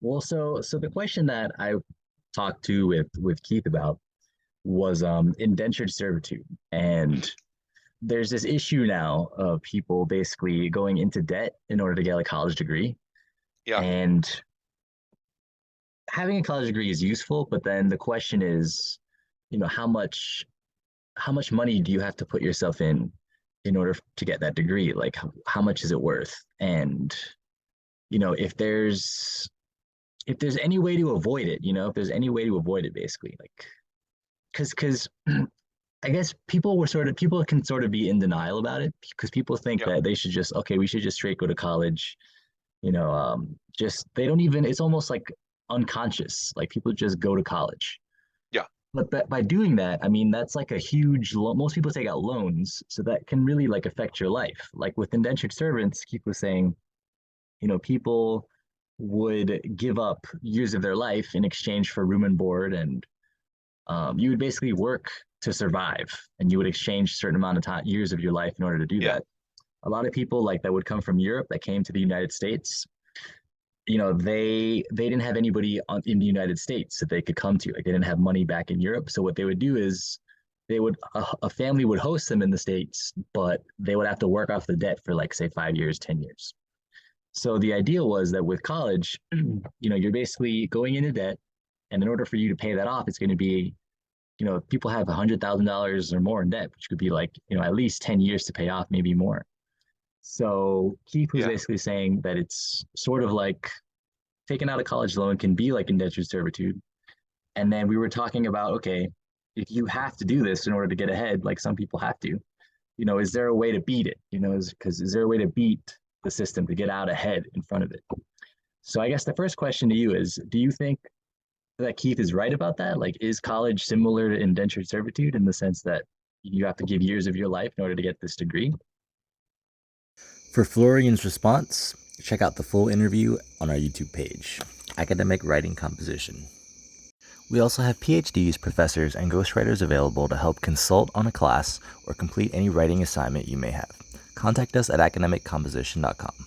Well, so the question that I talked to with Keith about was indentured servitude. And there's this issue now of people basically going into debt in order to get a college degree. Yeah, And having a college degree is useful, but then the question is, how much money do you have to put yourself in order to get that degree? Like how much is it worth? And if there's any way to avoid it, if there's any way to avoid it, basically, like because I guess people can sort of be in denial about it because people think yeah, that they should just okay, we should just straight go to college. Just they don't even. It's almost like unconscious. Like people just go to college. yeah, But by doing that, I mean that's like a huge. Most people take out loans, so that can really like affect your life. Like with indentured servants, Keith was saying, people would give up years of their life in exchange for room and board, and you would basically work to survive, and you would exchange a certain amount of time, years of your life in order to do yeah, that. A lot of people like that would come from Europe that came to the United States. They didn't have anybody in the United States that they could come to. Like they didn't have money back in Europe. So what they would do is a family would host them in the States, but they would have to work off the debt for like say 5 years, 10 years. So the idea was that with college, you're basically going into debt, and in order for you to pay that off, it's going to be, people have $100,000 or more in debt, which could be like, at least 10 years to pay off, maybe more. So Keith was yeah, basically saying that it's sort of like taking out a college loan can be like indentured servitude. And then we were talking about, okay, if you have to do this in order to get ahead, like some people have to, is there a way to beat it? Is there a way to beat the system to get out ahead in front of it? So I guess the first question to you is, do you think that Keith is right about that? Like, is college similar to indentured servitude in the sense that you have to give years of your life in order to get this degree? For Florian's response, check out the full interview on our YouTube page, Academic Writing Composition. We also have PhDs, professors, and ghostwriters available to help consult on a class or complete any writing assignment you may have. Contact us at academiccomposition.com.